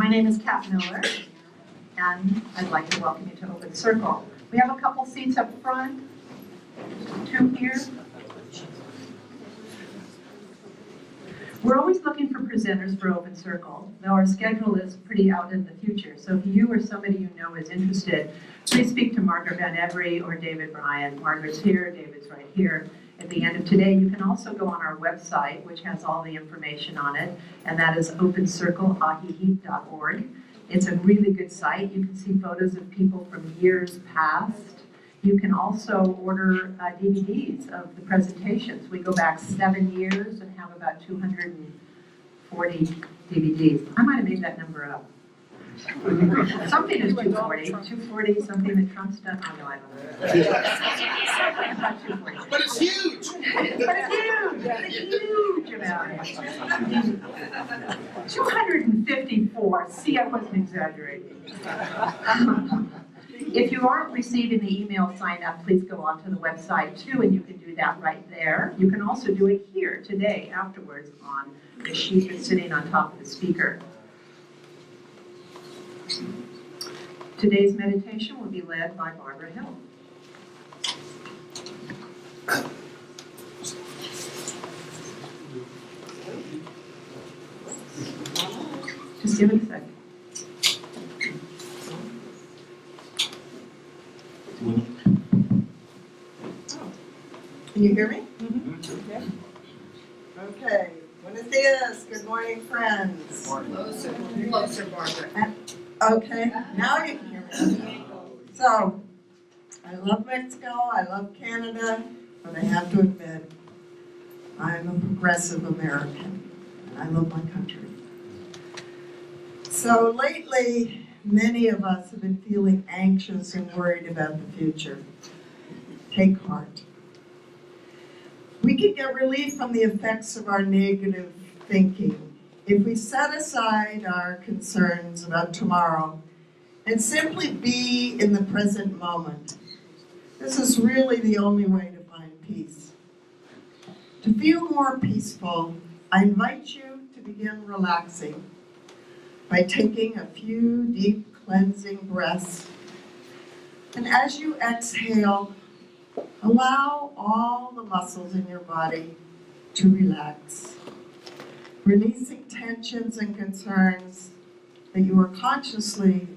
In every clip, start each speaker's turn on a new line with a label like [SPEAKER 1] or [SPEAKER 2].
[SPEAKER 1] My name is Kat Miller, and I'd like to welcome you to Open Circle. We have a couple seats up front, two here. We're always looking for presenters for Open Circle, though our schedule is pretty out in the future. So if you or somebody you know is interested, please speak to Margaret Van Every or David Bryan. Margaret's here, David's right here. At the end of today, you can also go on our website, which has all the information on it, and that is opencircleajijic.org. It's a really good site. You can see photos of people from years past. You can also order DVDs of the presentations. We go back 7 years and have about 240 DVDs. I might have made that number up. Something is 240. 240, something that Trump's done. Oh, no, I don't know. About 240.
[SPEAKER 2] But it's huge!
[SPEAKER 1] But it's huge! It's a huge amount. 254. See, I wasn't exaggerating. If you aren't receiving the email sign up, please go onto the website too, and you can do that right there. You can also do it here today, afterwards, on the sheet that's sitting on top of the speaker. Today's meditation will be led by Barbara Hill. Just give it a second.
[SPEAKER 3] Can you hear me? Mm-hmm. Yeah. Okay. Buenos dias. Good morning, friends.
[SPEAKER 1] Closer, Barbara.
[SPEAKER 3] Okay. Now you can hear me. So, I love Mexico. I love Canada, but I have to admit, I'm a progressive American, and I love my country. So lately, many of us have been feeling anxious and worried about the future. Take heart. We can get relief from the effects of our negative thinking if we set aside our concerns about tomorrow and simply be in the present moment. This is really the only way to find peace. To feel more peaceful, I invite you to begin relaxing by taking a few deep cleansing breaths. And as you exhale, allow all the muscles in your body to relax, releasing tensions and concerns that you are consciously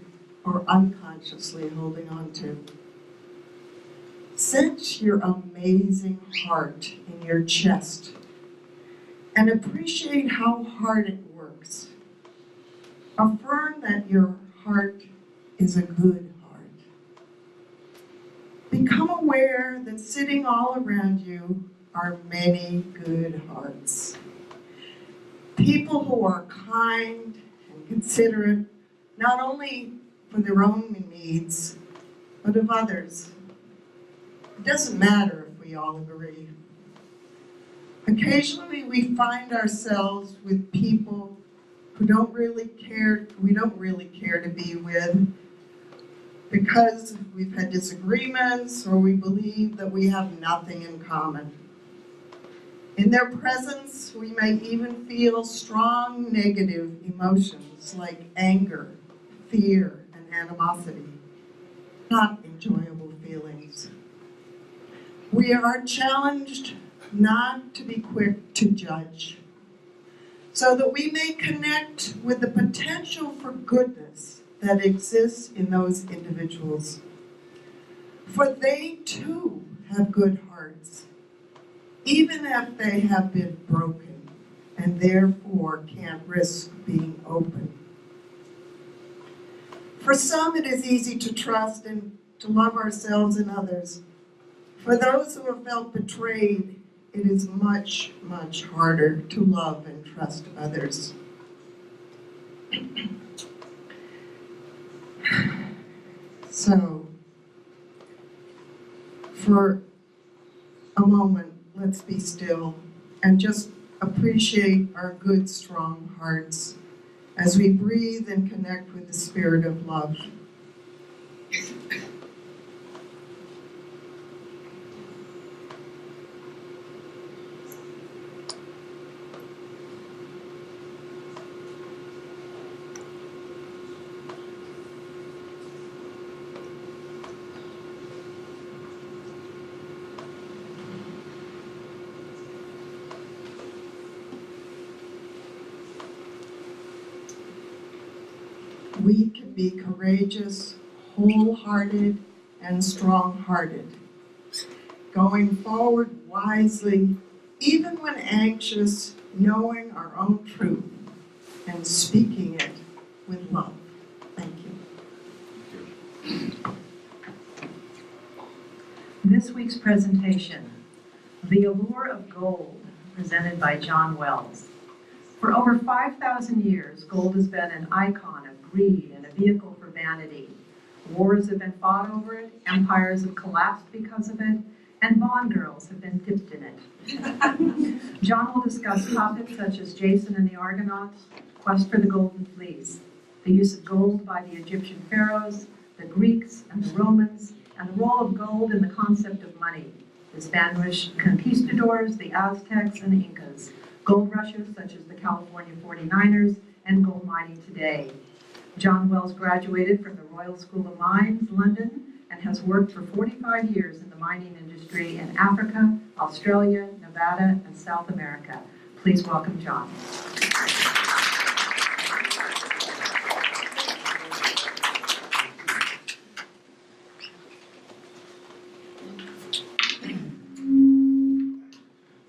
[SPEAKER 3] or unconsciously holding on to. Sense your amazing heart in your chest and appreciate how hard it works. Affirm that your heart is a good heart. Become aware that sitting all around you are many good hearts. People who are kind and considerate, not only for their own needs, but of others. It doesn't matter if we all agree. Occasionally we find ourselves with people who we don't really care to be with because we've had disagreements or we believe that we have nothing in common. In their presence, we may even feel strong negative emotions like anger, fear, and animosity. Not enjoyable feelings. We are challenged not to be quick to judge, so that we may connect with the potential for goodness that exists in those individuals. For they too have good hearts, even if they have been broken and therefore can't risk being open. For some, it is easy to trust and to love ourselves and others. For those who have felt betrayed, it is much, much harder to love and trust others. So, for a moment, let's be still and just appreciate our good, strong hearts as we breathe and connect with the spirit of love. we can be courageous, wholehearted, and strong-hearted, going forward wisely, even when anxious, knowing our own truth and speaking it with love. Thank you.
[SPEAKER 1] This week's presentation, The Allure of Gold, presented by John Wells. For over 5,000 years, gold has been an icon of greed and a vehicle for vanity. Wars have been fought over it, empires have collapsed because of it, and bond girls have been dipped in it. John will discuss topics such as Jason and the Argonauts, quest for the golden fleece, the use of gold by the Egyptian pharaohs, the Greeks and the Romans, and the role of gold in the concept of money, the Spanish conquistadors, the Aztecs, and the Incas, gold rushes such as the California 49ers, and gold mining today. John Wells graduated from the Royal School of Mines, London, and has worked for 45 years in the mining industry in Africa, Australia, Nevada, and South America. Please welcome John.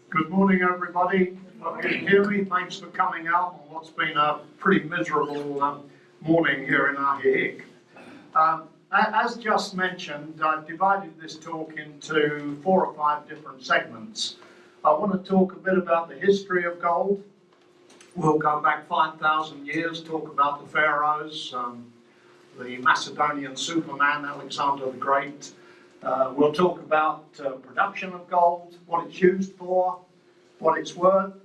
[SPEAKER 2] Good morning, everybody. Can you hear me? Thanks for coming out on what's been a pretty miserable morning here in Ajijic. As just mentioned, I've divided this talk into 4 or 5 different segments. I want to talk a bit about the history of gold. We'll go back 5,000 years, talk about the pharaohs, the Macedonian superman, Alexander the Great. We'll talk about production of gold, what it's used for, what it's worth,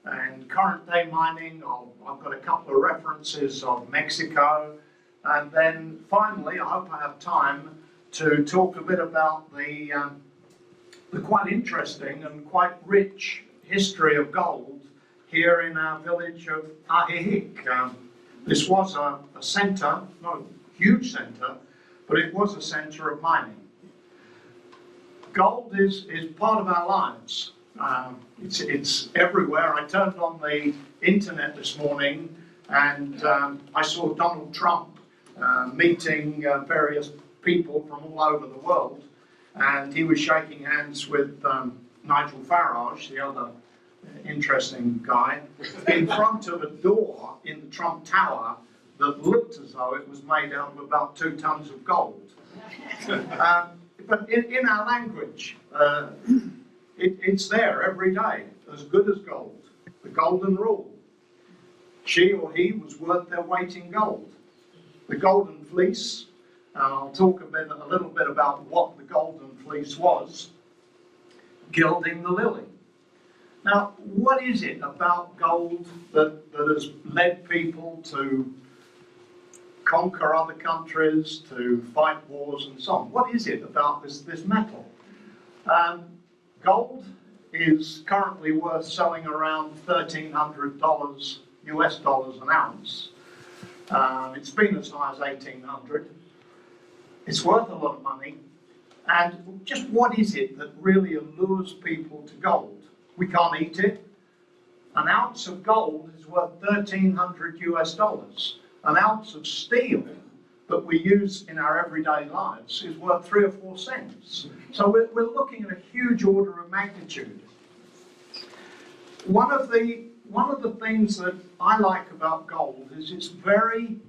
[SPEAKER 2] and current day mining. I've got a couple of references of Mexico. And then finally, I hope I have time to talk a bit about the quite interesting and quite rich history of gold here in our village of Ajijic. This was a centre, not a huge centre, but it was a centre of mining. Gold is part of our lives. It's everywhere. I turned on the internet this morning and I saw Donald Trump meeting various people from all over the world, and he was shaking hands with Nigel Farage, the other interesting guy, in front of a door in the Trump Tower that looked as though it was made out of about 2 tons of gold. But in our language, it's there every day, as good as gold, the golden rule. She or he was worth their weight in gold. The golden fleece, I'll talk a little bit about what the golden fleece was, gilding the lily. Now, what is it about gold that has led people to conquer other countries, to fight wars and so on? What is it about this metal? Gold is currently worth selling around $1,300 US dollars an ounce. It's been as high as 1,800. It's worth a lot of money. And just what is it that really allures people to gold? We can't eat it. An ounce of gold is worth 1,300 US dollars. An ounce of steel that we use in our everyday lives is worth 3 or 4 cents. So we're looking at a huge order of magnitude. One of the things that I like about gold is it's very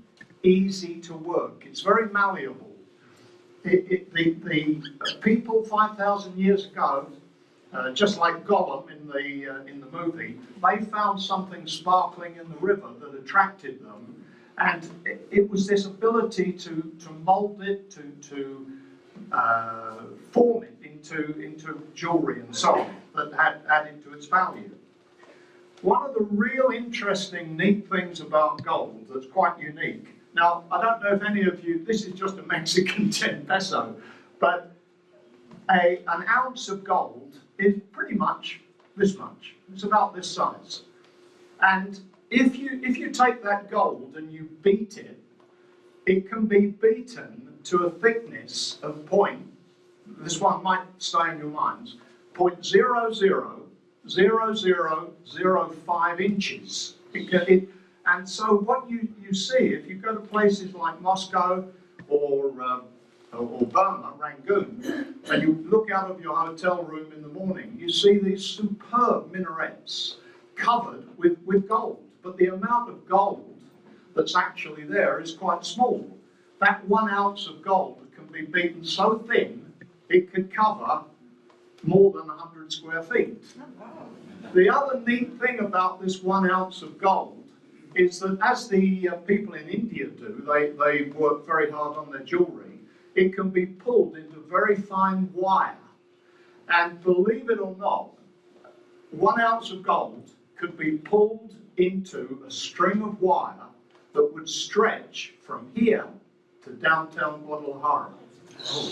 [SPEAKER 2] easy to work. It's very malleable. The people 5,000 years ago, just like Gollum in the movie, they found something sparkling in the river that attracted them, and it was this ability to mould it, to form it into jewellery and so on that had added to its value. One of the real interesting, neat things about gold that's quite unique. Now, I don't know if any of you, this is just a Mexican 10 peso, but an ounce of gold is pretty much this much. It's about this size. And if you take that gold and you beat it, it can be beaten to a thickness of this one might stay in your minds, 0.000005 inches. And so what you see, if you go to places like Moscow or Burma, Rangoon, and you look out of your hotel room in the morning, you see these superb minarets covered with gold. But the amount of gold that's actually there is quite small. That 1 ounce of gold can be beaten so thin, it could cover more than 100 square feet. The other neat thing about this 1 ounce of gold is that, as the people in India do, they work very hard on their jewellery, it can be pulled into very fine wire. And believe it or not, 1 ounce of gold could be pulled into a string of wire that would stretch from here to downtown Guadalajara.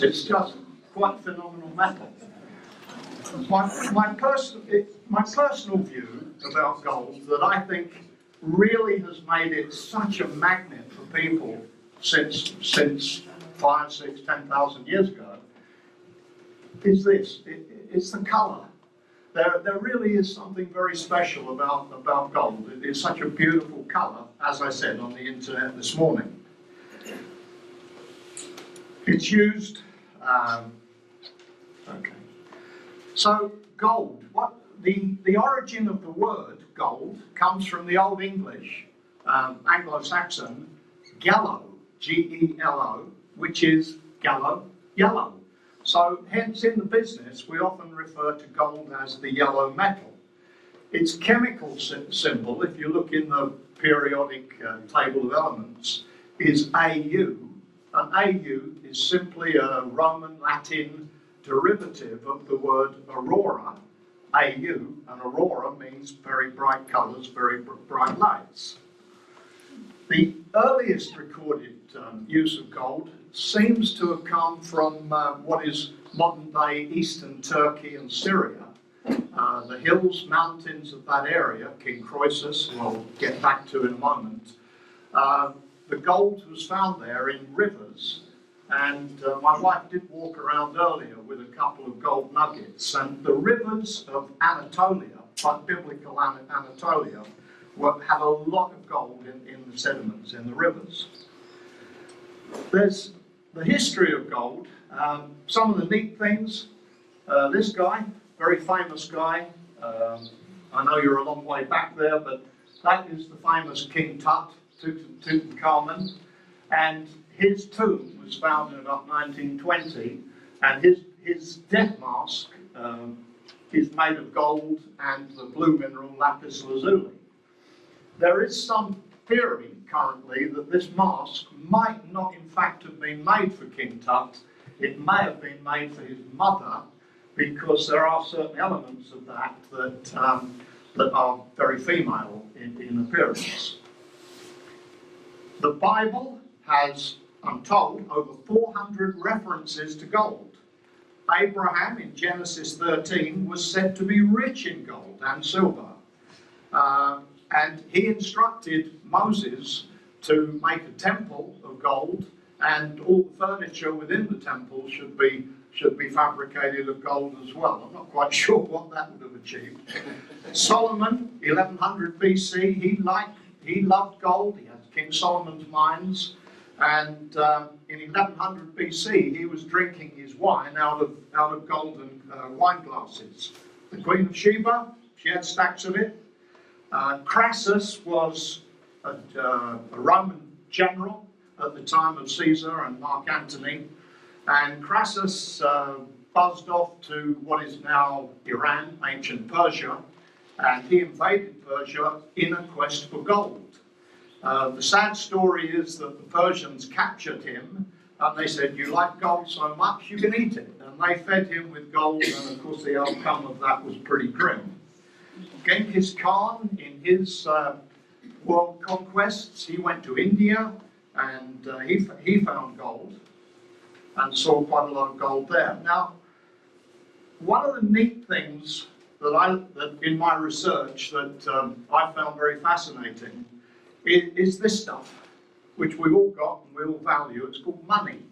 [SPEAKER 2] It's just quite phenomenal metal. My personal view about gold, that I think really has made it such a magnet for people since 5, 6, 10,000 years ago, is this. It's the colour. There really is something very special about gold. It is such a beautiful colour, as I said on the internet this morning. It's used, okay. So gold, the origin of the word gold comes from the Old English, Anglo-Saxon, gallo, G-E-L-O, which is gallo, yellow. So hence in the business we often refer to gold as the yellow metal. Its chemical symbol, if you look in the periodic table of elements, is Au. And Au is simply a Roman Latin derivative of the word aurora, Au, and aurora means very bright colours, very bright lights. The earliest recorded use of gold seems to have come from what is modern-day eastern Turkey and Syria. The hills, mountains of that area, King Croesus, we'll get back to in a moment. The gold was found there in rivers, and my wife did walk around earlier with a couple of gold nuggets, and the rivers of Anatolia, like biblical Anatolia, had a lot of gold in the sediments, in the rivers. There's the history of gold. Some of the neat things, this guy, very famous guy, I know you're a long way back there, but that is the famous King Tut, Tutankhamun, and his tomb was found in about 1920, and his death mask is made of gold and the blue mineral lapis lazuli. There is some theory currently that this mask might not in fact have been made for King Tut. It may have been made for his mother, because there are certain elements of that that are very female in appearance. The Bible has, I'm told, over 400 references to gold. Abraham in Genesis 13 was said to be rich in gold and silver. And he instructed Moses to make a temple of gold, and all the furniture within the temple should be fabricated of gold as well. I'm not quite sure what that would have achieved. Solomon, 1100 BC, he loved gold. He had King Solomon's mines, and in 1100 BC he was drinking his wine out of golden wine glasses. The Queen of Sheba, she had stacks of it. Crassus was a Roman general at the time of Caesar and Mark Antony, and Crassus buzzed off to what is now Iran, ancient Persia, and he invaded Persia in a quest for gold. The sad story is that the Persians captured him, and they said, "You like gold so much, you can eat it." And they fed him with gold, and of course the outcome of that was pretty grim. Genghis Khan, in his world conquests, he went to India, and he found gold and saw quite a lot of gold there. Now, one of the neat things that in my research that I found very fascinating is this stuff, which we've all got and we all value. It's called money.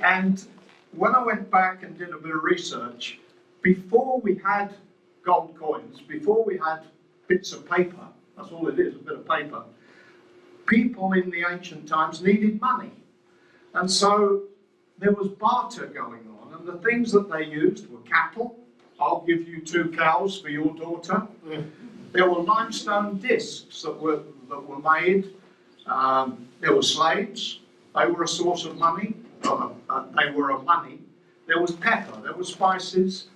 [SPEAKER 2] And when I went back and did a bit of research, before we had gold coins, before we had bits of paper, that's all it is, a bit of paper, people in the ancient times needed money. And so there was barter going on, and the things that they used were cattle. I'll give you 2 cows for your daughter. There were limestone discs that were made. There were slaves. They were a source of money. They were a money. There was pepper. There were spices.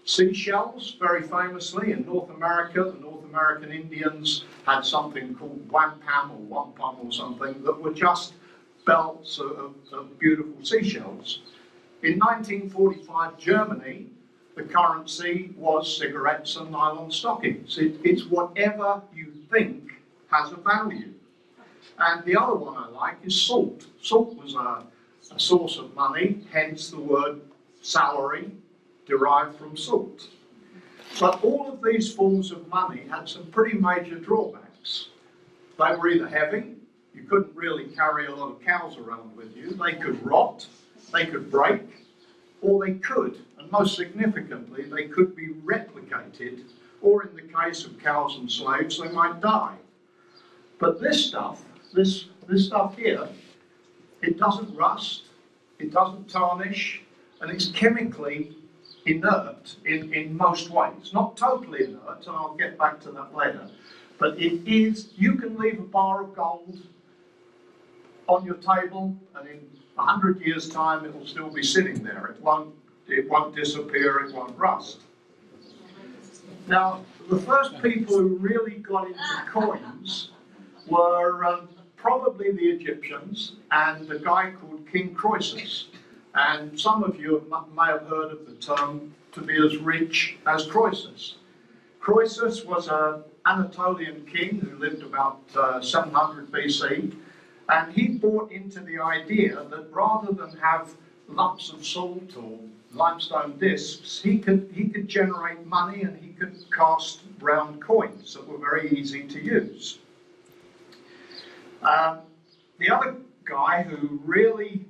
[SPEAKER 2] Seashells, very famously in North America. The North American Indians had something called wampum or wampum or something that were just belts of beautiful seashells. In 1945, Germany, the currency was cigarettes and nylon stockings. It's whatever you think has a value. And the other one I like is salt. Salt was a source of money, hence the word salary derived from salt. But all of these forms of money had some pretty major drawbacks. They were either heavy, you couldn't really carry a lot of cows around with you, they could rot, they could break, or they could, and most significantly, they could be replicated, or in the case of cows and slaves, they might die. But this stuff here, it doesn't rust, it doesn't tarnish, and it's chemically inert in most ways. Not totally inert, and I'll get back to that later, but it is, you can leave a bar of gold on your table, and in 100 years' time, it will still be sitting there. It won't disappear, it won't rust. Now, the first people who really got into coins were probably the Egyptians and a guy called King Croesus. And some of you may have heard of the term to be as rich as Croesus. Croesus was an Anatolian king who lived about 700 BC, and he bought into the idea that rather than have lumps of salt or limestone discs, he could generate money, and he could cast round coins that were very easy to use. The other guy who really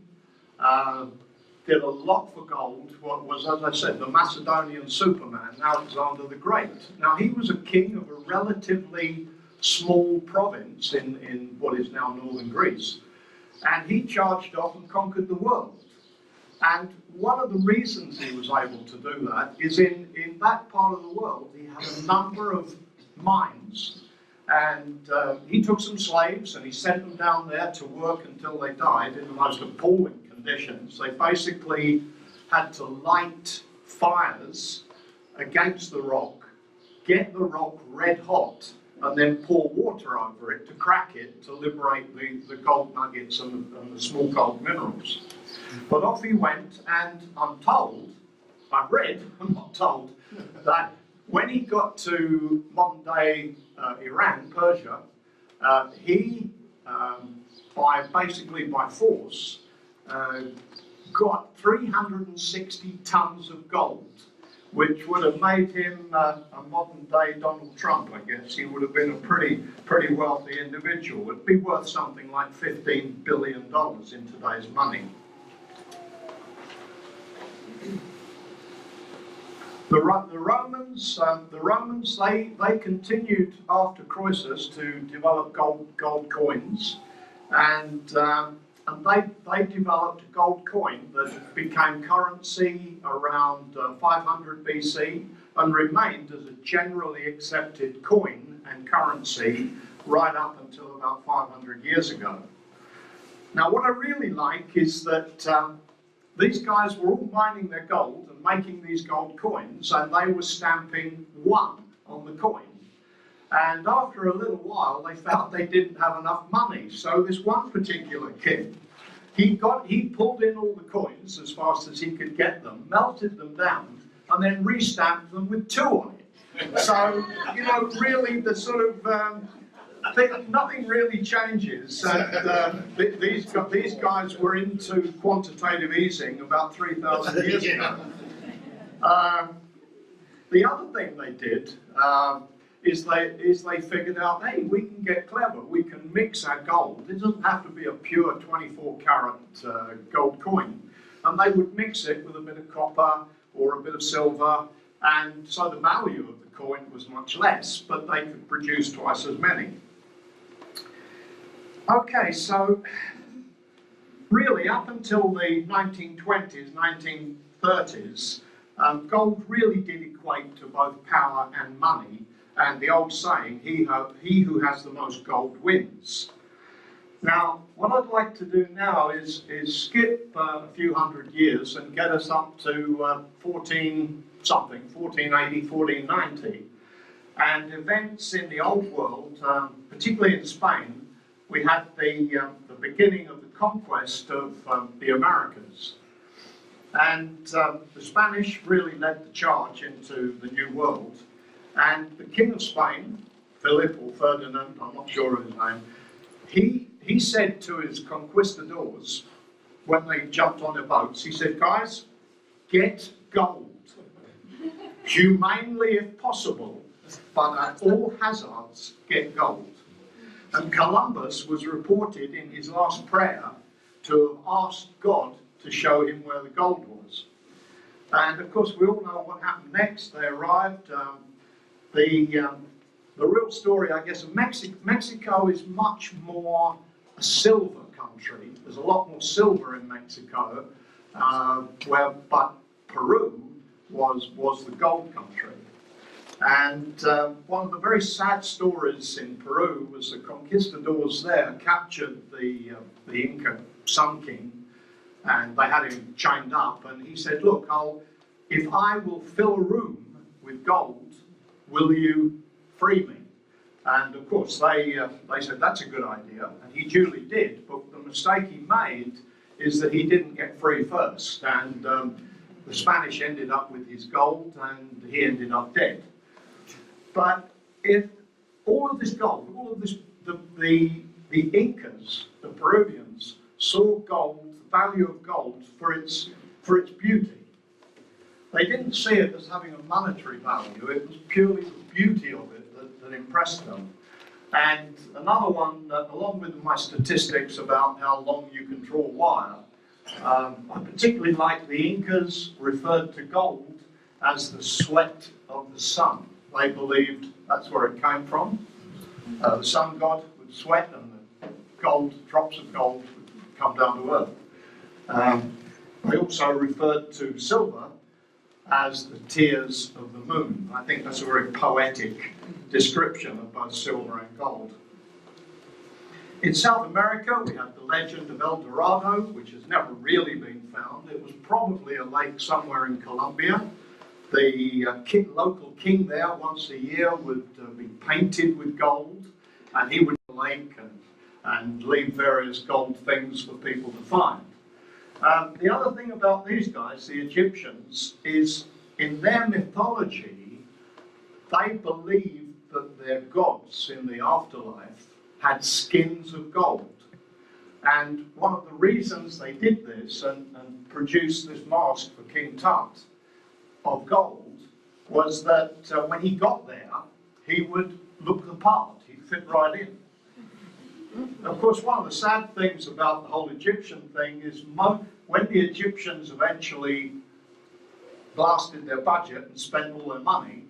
[SPEAKER 2] did a lot for gold was, as I said, the Macedonian Superman, Alexander the Great. Now, he was a king of a relatively small province in what is now northern Greece, and he charged off and conquered the world. And one of the reasons he was able to do that is in that part of the world, he had a number of mines. And he took some slaves and he sent them down there to work until they died in the most appalling conditions. They basically had to light fires against the rock, get the rock red hot, and then pour water over it to crack it to liberate the gold nuggets and the small gold minerals. But off he went, and I'm told, I've read, I'm not told, that when he got to modern day Iran, Persia, he, by force, got 360 tons of gold, which would have made him a modern day Donald Trump, I guess. He would have been a pretty wealthy individual. It'd be worth something like $15 billion in today's money. The Romans, they continued after Croesus to develop gold coins, and they developed a gold coin that became currency around 500 BC and remained as a generally accepted coin and currency right up until about 500 years ago. Now, what I really like is that these guys were all mining their gold and making these gold coins, and they were stamping 1 on the coin. And after a little while, they felt they didn't have enough money. So this one particular king, he pulled in all the coins as fast as he could get them, melted them down, and then restamped them with 2 on it. So, you know, really the sort of nothing really changes. These guys were into quantitative easing about 3,000 years ago. The other thing they did is they figured out, hey, we can get clever. We can mix our gold. It doesn't have to be a pure 24-karat gold coin. And they would mix it with a bit of copper or a bit of silver, and so the value of the coin was much less, but they could produce twice as many. Okay, so really up until the 1920s, 1930s, gold really did equate to both power and money, and the old saying, he who has the most gold wins. Now, what I'd like to do now is skip a few hundred years and get us up to 1480, 1490, and events in the old world, particularly in Spain. We had the beginning of the conquest of the Americas. And the Spanish really led the charge into the New World. And the King of Spain, Philip or Ferdinand, I'm not sure of his name, he said to his conquistadors, when they jumped on their boats, he said, guys, get gold, humanely if possible, but at all hazards, get gold. And Columbus was reported in his last prayer to have asked God to show him where the gold was. And of course, we all know what happened next. They arrived. The real story, I guess, of Mexico is much more a silver country. There's a lot more silver in Mexico, but Peru was the gold country. And one of the very sad stories in Peru was the conquistadors there captured the Inca Sun King, and they had him chained up. And he said, "Look, if I will fill a room with gold, will you free me?" And of course, they said that's a good idea, and he duly did. But the mistake he made is that he didn't get free first, and the Spanish ended up with his gold, and he ended up dead. But if all of this gold, the Incas, the Peruvians, saw gold, the value of gold for its beauty. They didn't see it as having a monetary value. It was purely the beauty of it that impressed them. And another one, along with my statistics about how long you can draw wire, I particularly like the Incas referred to gold as the sweat of the sun. They believed that's where it came from. The sun god would sweat and the drops of gold would come down to earth. They also referred to silver as the tears of the moon. I think that's a very poetic description of both silver and gold. In South America, we have the legend of El Dorado, which has never really been found. It was probably a lake somewhere in Colombia. The local king there once a year would be painted with gold, and he would go to the lake and leave various gold things for people to find. The other thing about these guys, the Egyptians, is in their mythology, they believed that their gods in the afterlife had skins of gold. And one of the reasons they did this and produced this mask for King Tut of gold was that when he got there, he would look the part, he'd fit right in. Of course, one of the sad things about the whole Egyptian thing is when the Egyptians eventually blasted their budget and spent all their money,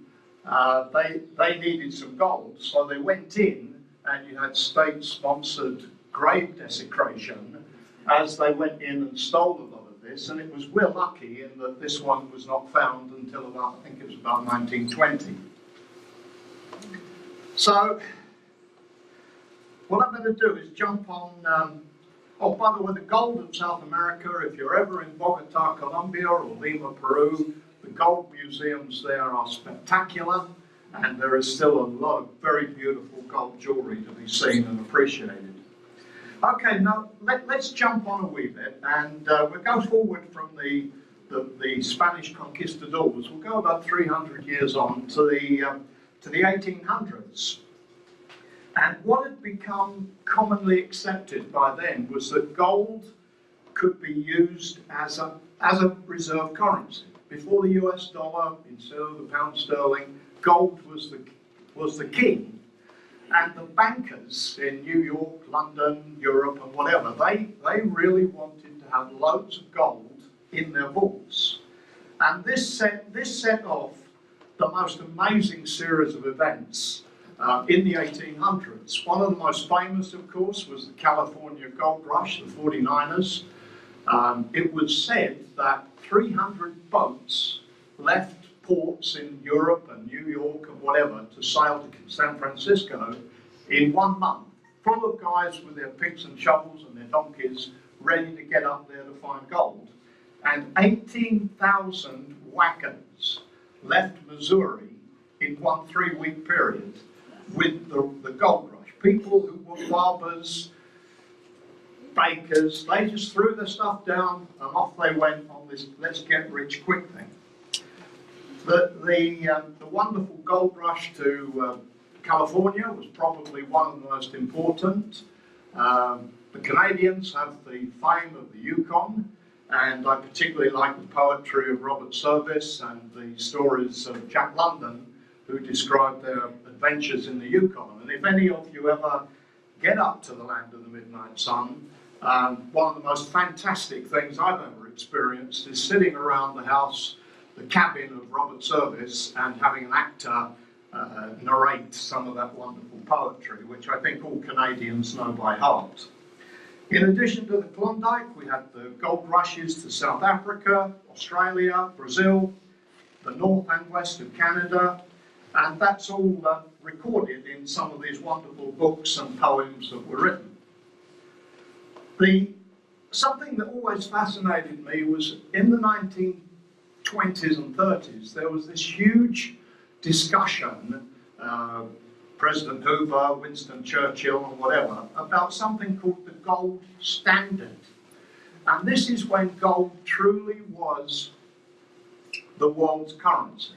[SPEAKER 2] they needed some gold, so they went in and you had state-sponsored grave desecration as they went in and stole a lot of this, and we're lucky in that this one was not found until about, I think it was about 1920. So, what I'm going to do is jump on, oh, by the way, the gold of South America, if you're ever in Bogota, Colombia, or Lima, Peru, the gold museums there are spectacular, and there is still a lot of very beautiful gold jewellery to be seen and appreciated. Okay, now let's jump on a wee bit, and we'll go forward from the Spanish conquistadors. We'll go about 300 years on to the 1800s. And what had become commonly accepted by then was that gold could be used as a reserve currency. Before the US dollar, instead of the pound sterling, gold was the king. And the bankers in New York, London, Europe, and whatever, they really wanted to have loads of gold in their vaults. And this set off the most amazing series of events in the 1800s. One of the most famous, of course, was the California Gold Rush, the 49ers. It was said that 300 boats left ports in Europe and New York and whatever to sail to San Francisco in 1 month, full of guys with their picks and shovels and their donkeys ready to get up there to find gold. And 18,000 wagons left Missouri in 1 3-week period with the gold rush. People who were barbers, bakers, they just threw their stuff down and off they went on this let's get rich quick thing. The wonderful gold rush to California was probably one of the most important. The Canadians have the fame of the Yukon, and I particularly like the poetry of Robert Service and the stories of Jack London, who described their adventures in the Yukon. And if any of you ever get up to the land of the midnight sun, one of the most fantastic things I've ever experienced is sitting around the house, the cabin of Robert Service, and having an actor narrate some of that wonderful poetry, which I think all Canadians know by heart. In addition to the Klondike, we had the gold rushes to South Africa, Australia, Brazil, the north and west of Canada, and that's all recorded in some of these wonderful books and poems that were written. Something that always fascinated me was in the 1920s and 30s, there was this huge discussion, President Hoover, Winston Churchill and whatever, about something called the gold standard. And this is when gold truly was the world's currency.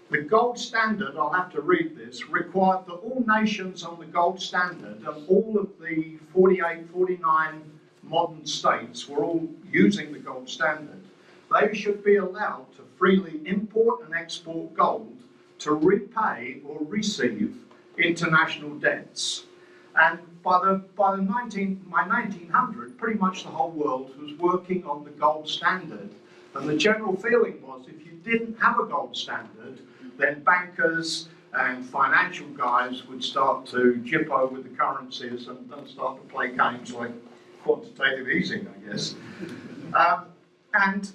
[SPEAKER 2] The gold standard, I'll have to read this, required that all nations on the gold standard and all of the 48, 49 modern states were all using the gold standard. They should be allowed to freely import and export gold to repay or receive international debts. And by 1900, pretty much the whole world was working on the gold standard. And the general feeling was if you didn't have a gold standard, then bankers and financial guys would start to jippo with the currencies and start to play games like quantitative easing, I guess. And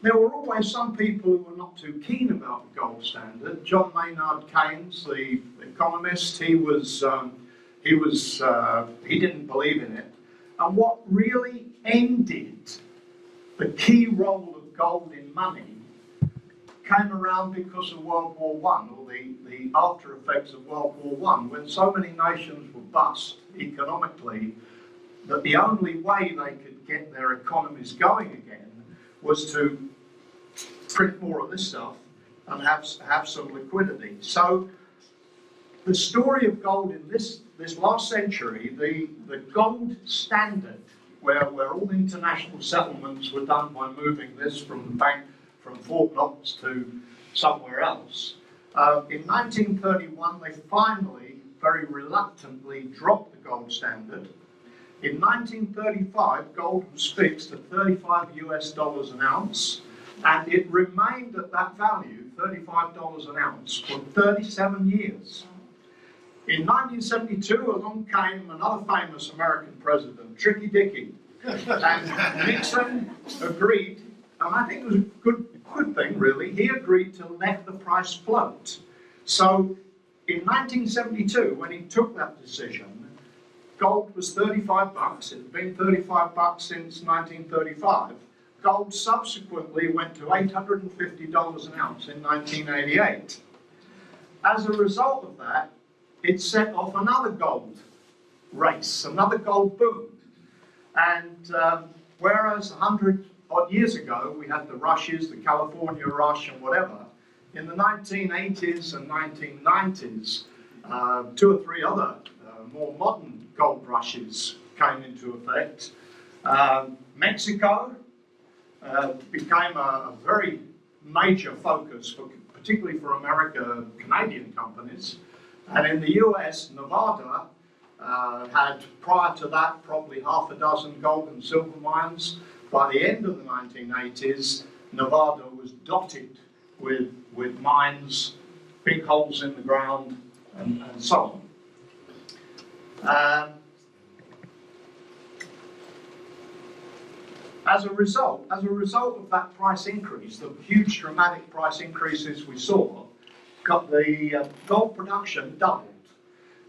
[SPEAKER 2] there were always some people who were not too keen about the gold standard. John Maynard Keynes, the economist, he didn't believe in it. And what really ended the key role of gold in money came around because of World War I, or the after effects of World War I, when so many nations were bust economically that the only way they could get their economies going again was to print more of this stuff and have some liquidity. So the story of gold in this last century, the gold standard, where all the international settlements were done by moving this from the bank from Fort Knox to somewhere else. In 1931, they finally, very reluctantly, dropped the gold standard. In 1935, gold was fixed at $35 an ounce, and it remained at that value, $35 an ounce, for 37 years. In 1972, along came another famous American president, Tricky Dicky, and Nixon agreed, and I think it was a good thing, really. He agreed to let the price float. So in 1972, when he took that decision, gold was 35 bucks. It had been 35 bucks since 1935. Gold subsequently went to $850 an ounce in 1988. As a result of that, it set off another gold race, another gold boom. And whereas 100 odd years ago, we had the rushes, the California rush and whatever, in the 1980s and 1990s, 2 or 3 other more modern gold rushes came into effect. Mexico became a very major focus, particularly for Canadian companies. And in the US, Nevada had, prior to that, probably half a dozen gold and silver mines. By the end of the 1980s, Nevada was dotted with mines, big holes in the ground, and so on. As a result of that price increase, the huge dramatic price increases we saw, got the gold production doubled.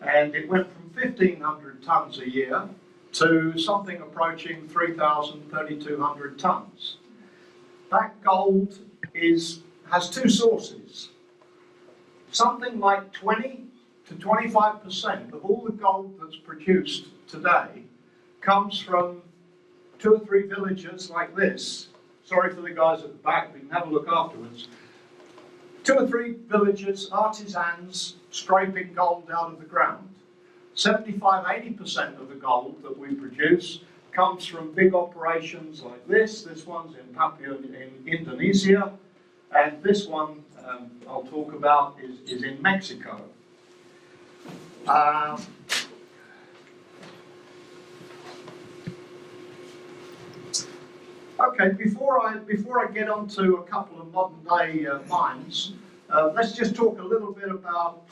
[SPEAKER 2] And it went from 1,500 tonnes a year to something approaching 3,000, 3,200 tonnes. That gold has two sources. Something like 20 to 25% of all the gold that's produced today comes from 2 or 3 villages like this. Sorry for the guys at the back, we can have a look afterwards. 2 or 3 villages, artisans, scraping gold out of the ground. 75–80% of the gold that we produce comes from big operations like this. This one's in Papua in Indonesia, and this one I'll talk about is in Mexico. Okay, before I get on to a couple of modern day mines, let's just talk a little bit about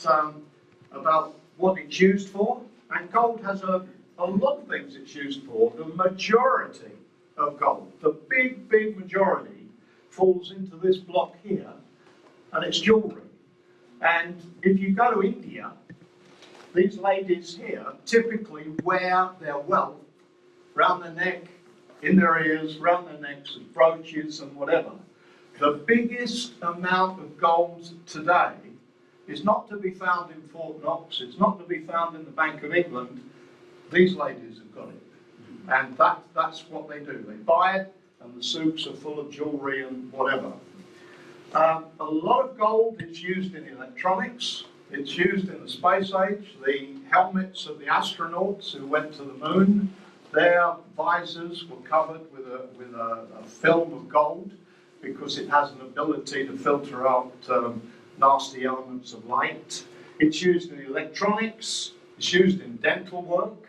[SPEAKER 2] what it's used for. And gold has a lot of things it's used for. The majority of gold, the big majority, falls into this block here, and it's jewellery. And if you go to India, these ladies here typically wear their wealth round their neck, in their ears, round their necks, as brooches and whatever. The biggest amount of gold today is not to be found in Fort Knox, it's not to be found in the Bank of England. These ladies have got it. And that's what they do. They buy it, and the souks are full of jewellery and whatever. A lot of gold is used in electronics. It's used in the space age. The helmets of the astronauts who went to the moon, their visors were covered with a film of gold because it has an ability to filter out nasty elements of light. It's used in electronics. It's used in dental work,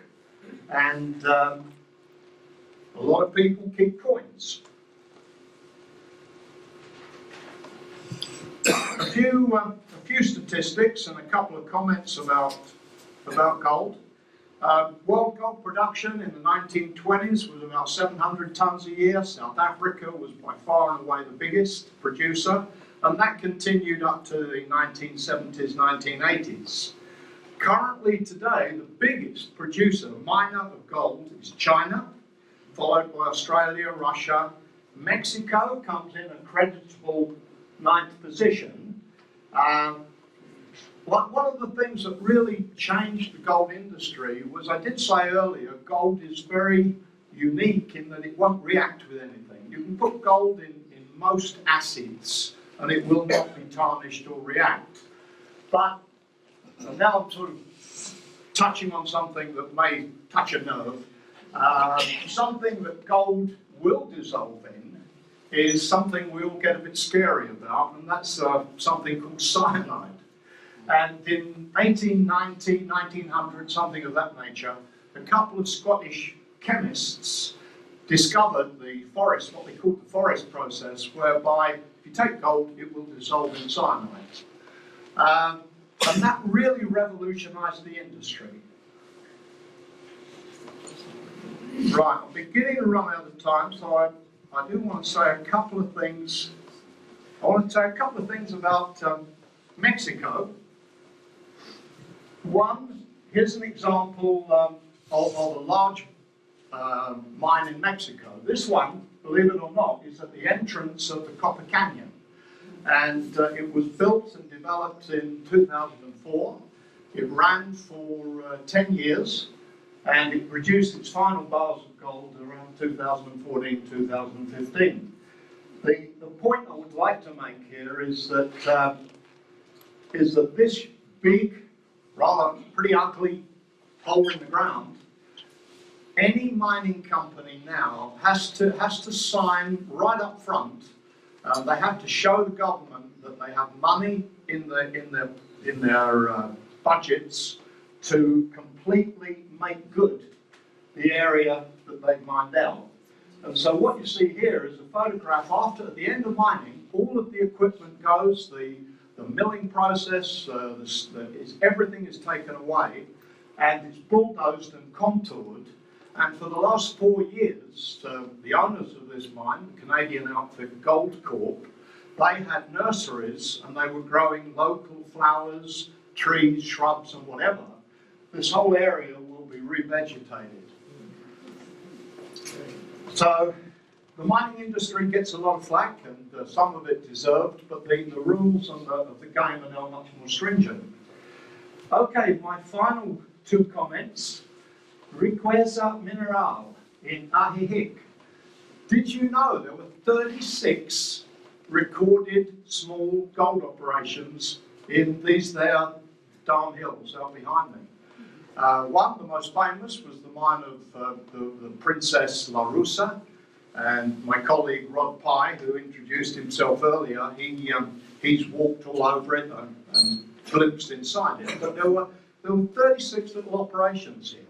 [SPEAKER 2] and a lot of people keep coins. A few statistics and a couple of comments about gold. World gold production in the 1920s was about 700 tonnes a year. South Africa was by far and away the biggest producer, and that continued up to the 1970s, 1980s. Currently today, the biggest producer, miner of gold is China, followed by Australia, Russia. Mexico comes in a creditable 9th position. One of the things that really changed the gold industry was, I did say earlier, gold is very unique in that it won't react with anything. You can put gold in most acids and it will not be tarnished or react. But now I'm sort of touching on something that may touch a nerve. Something that gold will dissolve in is something we all get a bit scary about, and that's something called cyanide. And in 1890, 1900, something of that nature, a couple of Scottish chemists discovered the forest, what they called the forest process, whereby if you take gold, it will dissolve in cyanide. And that really revolutionized the industry. Right, I'm beginning to run out of time, so I do want to say a couple of things. I want to say a couple of things about Mexico. One, here's an example of a large mine in Mexico. This one, believe it or not, is at the entrance of the Copper Canyon. And it was built and developed in 2004. It ran for 10 years, and it produced its final bars of gold around 2014, 2015. The point I would like to make here is that this big, rather pretty ugly hole in the ground, any mining company now has to sign right up front. They have to show the government that they have money in their budgets to completely make good the area that they've mined out. And so what you see here is a photograph after, at the end of mining, all of the equipment goes, the the milling process, everything is taken away and it's bulldozed and contoured. And for the last 4 years, the owners of this mine, the Canadian outfit Gold Corp, they had nurseries and they were growing local flowers, trees, shrubs and whatever. This whole area will be revegetated. So the mining industry gets a lot of flack, and some of it deserved, but the rules of the game are now much more stringent. Okay, my final 2 comments. Riqueza mineral in Ajijic. Did you know there were 36 recorded small gold operations in these there Dam Hills out behind me? One, the most famous, was the mine of the Princess La Russa, and my colleague Rod Pye, who introduced himself earlier, he's walked all over it and glimpsed inside it. But there were 36 little operations here.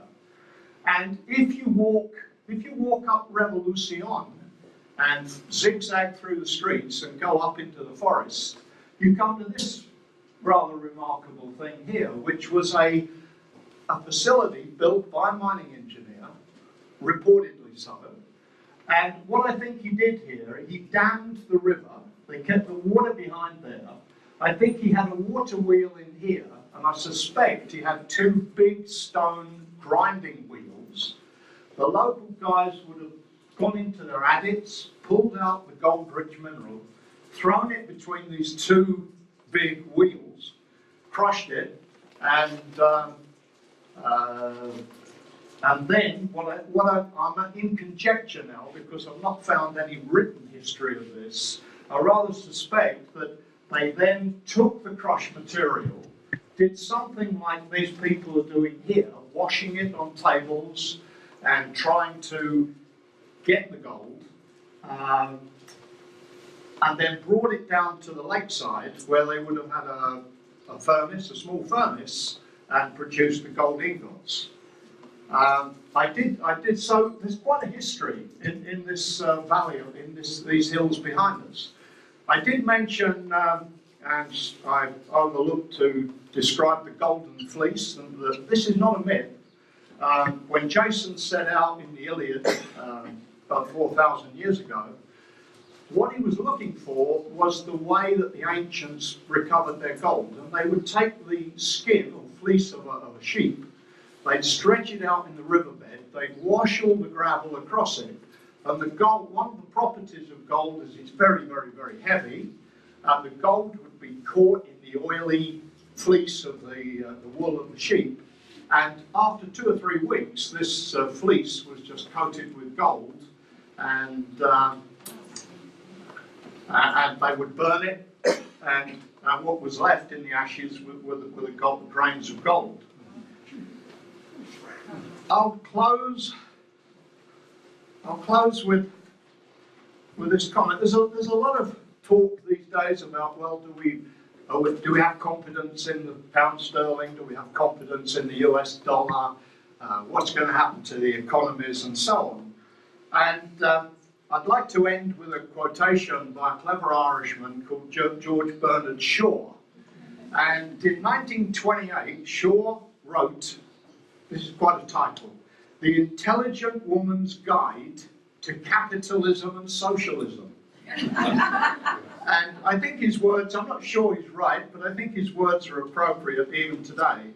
[SPEAKER 2] And if you walk up Revolution and zigzag through the streets and go up into the forest, you come to this rather remarkable thing here, which was a facility built by a mining engineer, reportedly so. And what I think he did here, he dammed the river, they kept the water behind there. I think he had a water wheel in here, and I suspect he had 2 big stone grinding wheels. The local guys would have gone into their adits, pulled out the gold-rich mineral, thrown it between these 2 big wheels, crushed it, and then I'm in conjecture now, because I've not found any written history of this. I rather suspect that they then took the crushed material, did something like these people are doing here, washing it on tables and trying to get the gold, and then brought it down to the lakeside where they would have had a furnace, a small furnace, and produced the gold ingots. I did so. There's quite a history in this valley, in these hills behind us. I did mention, and I overlooked to describe the golden fleece, and this is not a myth. When Jason set out in the Iliad about 4,000 years ago, what he was looking for was the way that the ancients recovered their gold. And they would take the skin or fleece of a sheep, they'd stretch it out in the riverbed, they'd wash all the gravel across it, and the gold, one of the properties of gold is it's very, very, very heavy. The gold would be caught in the oily fleece of the wool of the sheep, and after 2 or 3 weeks, this fleece was just coated with gold, and they would burn it, and what was left in the ashes were the gold, grains of gold. I'll close with this comment. There's a lot of talk these days about, well, do we have confidence in the pound sterling? Do we have confidence in the US dollar? What's going to happen to the economies and so on? And I'd like to end with a quotation by a clever Irishman called George Bernard Shaw. And in 1928, Shaw wrote, this is quite a title, The Intelligent Woman's Guide to Capitalism and Socialism. And I think his words, I'm not sure he's right, but I think his words are appropriate even today.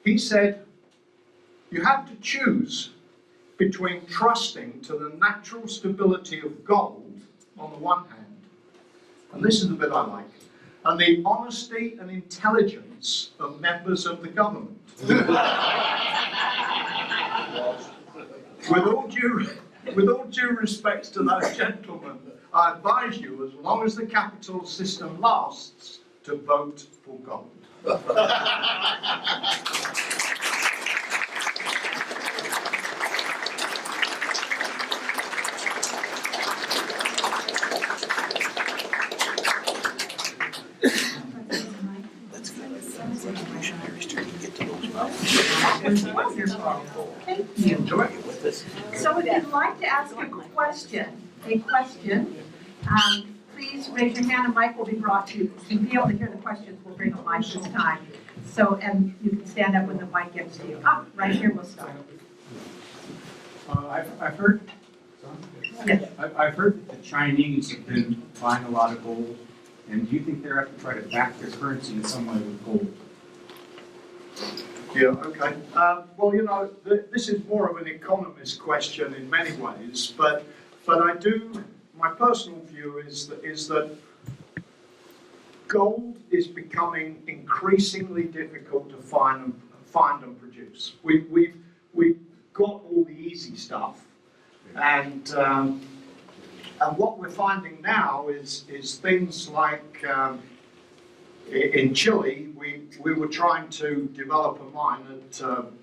[SPEAKER 2] He said, you have to choose between trusting to the natural stability of gold on the one hand, and this is the bit I like, and the honesty and intelligence of members of the government. With all due respects to those gentlemen, I advise you, as long as the capital system lasts, to vote for gold.
[SPEAKER 1] Thank you. So if you'd like to ask a question, please please raise your hand, and mic will be brought to you. To be able to hear the questions, we'll bring a mic this time. So, and you can stand up when the mic gets to you. Right here, we'll start.
[SPEAKER 4] I've heard.
[SPEAKER 1] Yes.
[SPEAKER 4] I've heard that the Chinese have been buying a lot of gold, and do you think they're have to try to back their currency in some way with gold?
[SPEAKER 2] Yeah, okay. Well, you know, this is more of an economist question in many ways, but I do, my personal view is that gold is becoming increasingly difficult to find and produce. We've got all the easy stuff, and what we're finding now is things like in Chile, we were trying to develop a mine at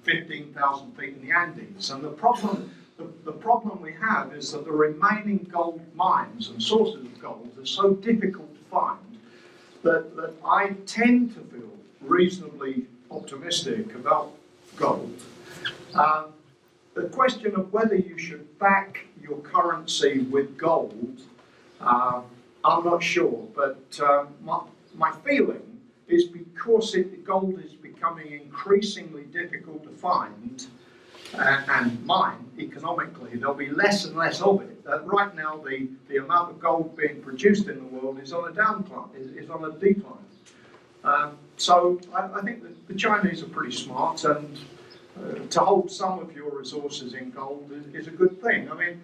[SPEAKER 2] 15,000 feet in the Andes, and the problem we have is that the remaining gold mines and sources of gold are so difficult to find that I tend to feel reasonably optimistic about gold. The question of whether you should back your currency with gold, I'm not sure, but my feeling is because gold is becoming increasingly difficult to find and mine economically, there'll be less and less of it. Right now, the amount of gold being produced in the world is on a decline. So I think that the Chinese are pretty smart, and to hold some of your resources in gold is a good thing. I mean,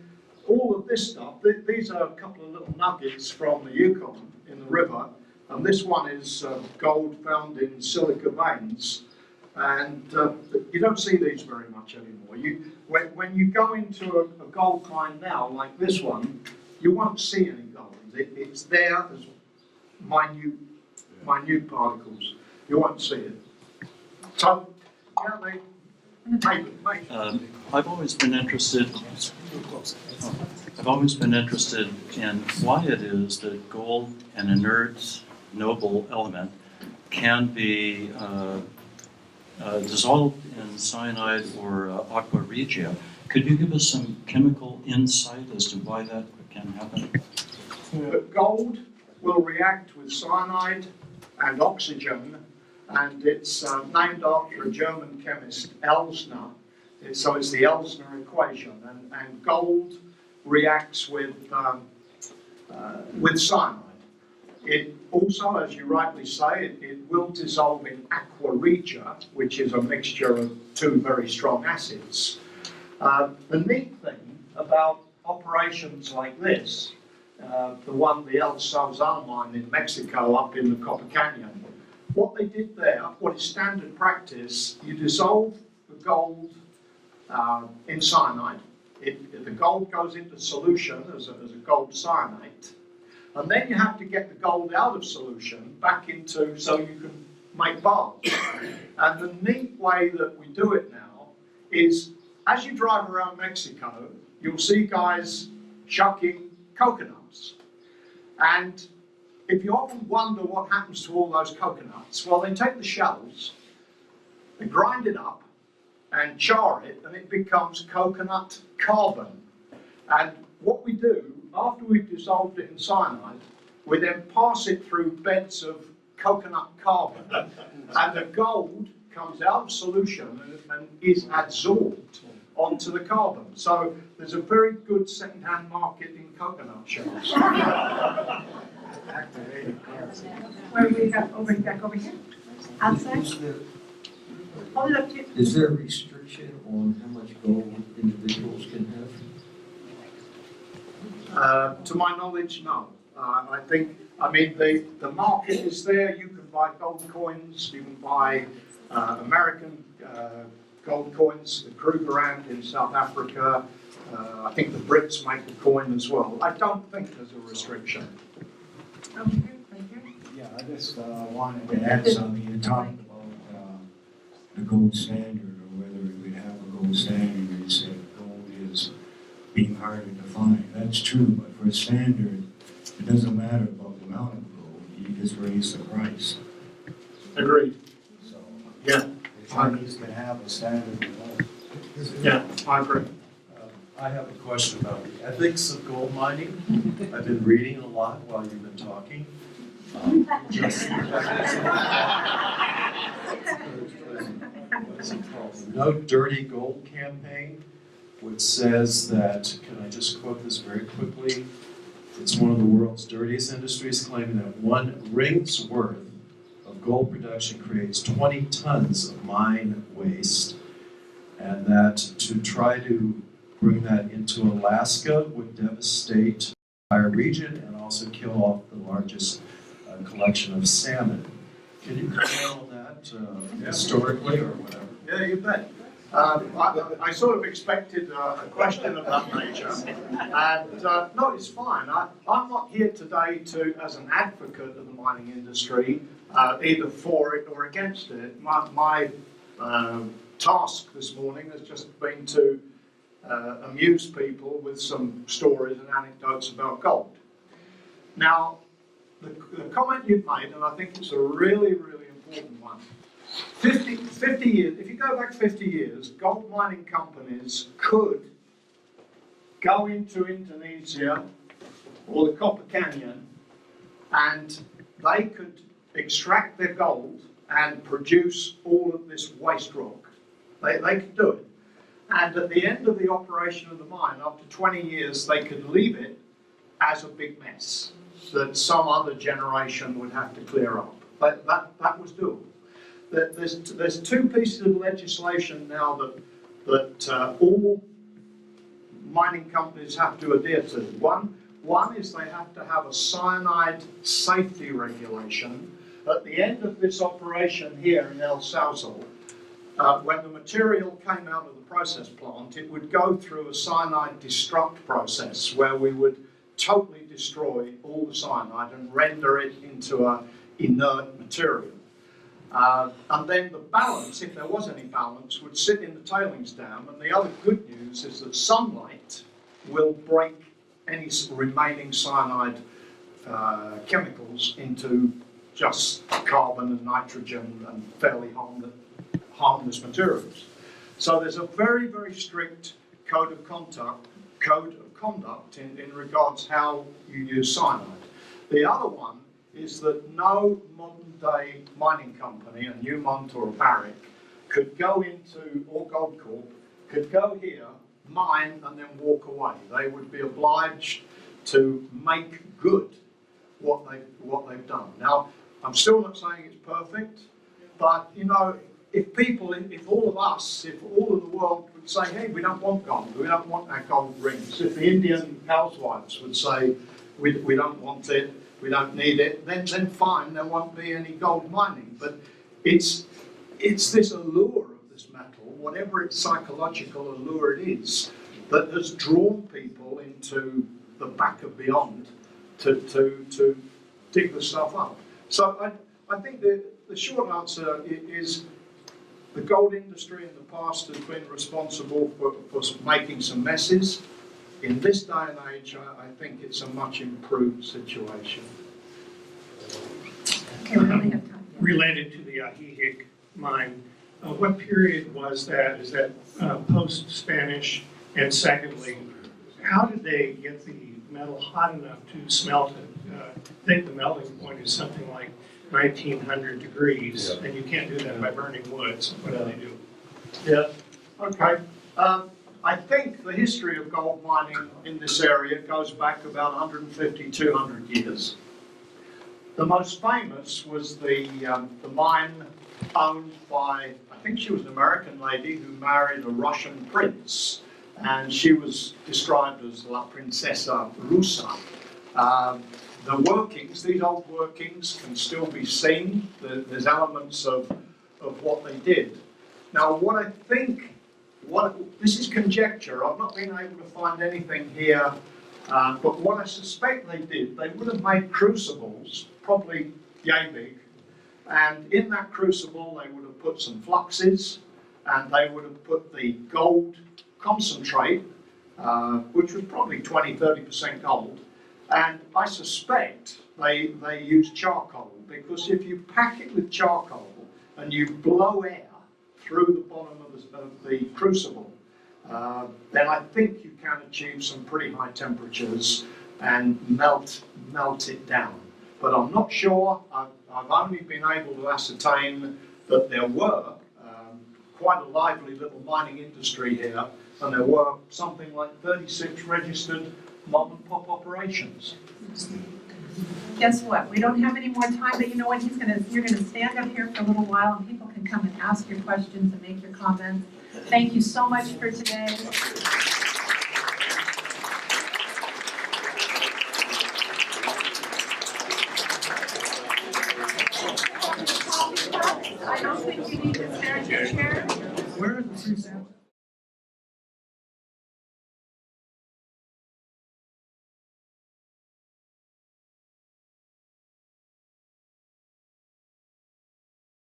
[SPEAKER 2] all of this stuff, these are a couple of little nuggets from the Yukon in the river, and this one is gold found in silica veins. And you don't see these very much anymore. When you go into a gold mine now, like this one, you won't see any gold. It's there as minute particles. You won't see it. So, yeah,
[SPEAKER 5] I've always been interested. I've always been interested in why it is that gold, an inert, noble element, can be dissolved in cyanide or aqua regia. Could you give us some chemical insight as to why that can happen?
[SPEAKER 2] Gold will react with cyanide and oxygen, and it's named after a German chemist, Elsner. So it's the Elsner equation, and gold reacts with cyanide. It also, as you rightly say, it will dissolve in aqua regia, which is a mixture of two very strong acids. The neat thing about operations like this, the El Salzar mine in Mexico up in the Copper Canyon, what they did there, what is standard practice, you dissolve the gold in cyanide. The gold goes into solution as a gold cyanate, and then you have to get the gold out of solution back into so you can make bars. And the neat way that we do it now is, as you drive around Mexico, you'll see guys shucking coconuts. And if you often wonder what happens to all those coconuts, well, they take the shells, they grind it up, and char it, and it becomes coconut carbon. And what we do, after we've dissolved it in cyanide, we then pass it through beds of coconut carbon, and the gold comes out of solution and is adsorbed onto the carbon. So there's a very good second-hand market in coconut shells.
[SPEAKER 1] Where we got back over here? Outside? Hold it up to you.
[SPEAKER 6] Is there a restriction on how much gold individuals can have?
[SPEAKER 2] To my knowledge, no. I mean, the market is there. You can buy gold coins. You can buy American gold coins, the Krugerrand in South Africa. I think the Brits make a coin as well. I don't think there's a restriction.
[SPEAKER 1] Over here, right here.
[SPEAKER 7] Yeah, I just wanted to add something. You talked about the gold standard, or whether we would have a gold standard. You said gold is being harder to find. That's true, but for a standard, it doesn't matter about the amount of gold. You just raise the price.
[SPEAKER 2] Agreed.
[SPEAKER 7] So
[SPEAKER 2] Yeah,
[SPEAKER 7] the Chinese can have a standard of gold.
[SPEAKER 2] yeah, I agree.
[SPEAKER 8] I have a question about the ethics of gold mining. I've been reading a lot while you've been talking. Just what is it called? The No Dirty Gold campaign, which says that, can I just quote this very quickly? It's one of the world's dirtiest industries, claiming that 1 ring's worth of gold production creates 20 tons of mine waste, and that to try to bring that into Alaska would devastate the entire region and also kill off the largest collection of salmon. Can you comment on that historically or whatever?
[SPEAKER 2] Yeah, you bet. I sort of expected a question of that nature, and no, it's fine. I'm not here today as an advocate of the mining industry, either for it or against it. My task this morning has just been to amuse people with some stories and anecdotes about gold. Now, the comment you've made, and I think it's a really, really important one. 50 years, if you go back 50 years, gold mining companies could go into Indonesia or the Copper Canyon and they could extract their gold and produce all of this waste rock. They could do it. And at the end of the operation of the mine, after 20 years, they could leave it as a big mess that some other generation would have to clear up. But that was doable. There's 2 pieces of legislation now that all mining companies have to adhere to. One is they have to have a cyanide safety regulation. At the end of this operation here in El Salzo, when the material came out of the process plant, it would go through a cyanide destruct process where we would totally destroy all the cyanide and render it into an inert material. And then the balance, if there was any balance, would sit in the tailings dam. And the other good news is that sunlight will break any remaining cyanide chemicals into just carbon and nitrogen and fairly harmless materials. So there's a very, very strict code of conduct in regards how you use cyanide. The other one is that no modern day mining company, a Newmont or a Barrick, could go into, or Goldcorp, could go here, mine and then walk away. They would be obliged to make good what they've done. Now, I'm still not saying it's perfect, but you know, if all of us, if all of the world would say, hey, we don't want gold, we don't want our gold rings, if the Indian housewives would say, we don't want it, we don't need it, then fine, there won't be any gold mining. But it's this allure of this metal, whatever its psychological allure it is, that has drawn people into the back of beyond to dig the stuff up. So I think the short answer is the gold industry in the past has been responsible for making some messes. In this day and age, I think it's a much improved situation.
[SPEAKER 1] Okay, we only have time.
[SPEAKER 9] Related to the Ajijic mine, what period was that? Is that post-Spanish? And secondly, how did they get the metal hot enough to smelt it? I think the melting point is something like 1900 degrees, and you can't do that by burning wood, so what do they do?
[SPEAKER 2] Yeah, okay. I think the history of gold mining in this area goes back about 150, 200 years. The most famous was the mine owned by, I think she was an American lady who married a Russian prince, and she was described as La Princesa Rusa. The workings, these old workings can still be seen. There's elements of what they did. Now, what I think, this is conjecture, I've not been able to find anything here, but what I suspect they did, they would have made crucibles, probably yay big, and in that crucible they would have put some fluxes, and they would have put the gold concentrate, which was probably 20-30% gold, and I suspect they used charcoal, because if you pack it with charcoal and you blow air through the bottom of the crucible, then I think you can achieve some pretty high temperatures and melt it down. But I'm not sure. I've only been able to ascertain that there were quite a lively little mining industry here, and there were something like 36 registered mom and pop operations.
[SPEAKER 1] Guess what? We don't have any more time, but you know what? You're gonna stand up here for a little while and people can come and ask your questions and make your comments. Thank you so much for today.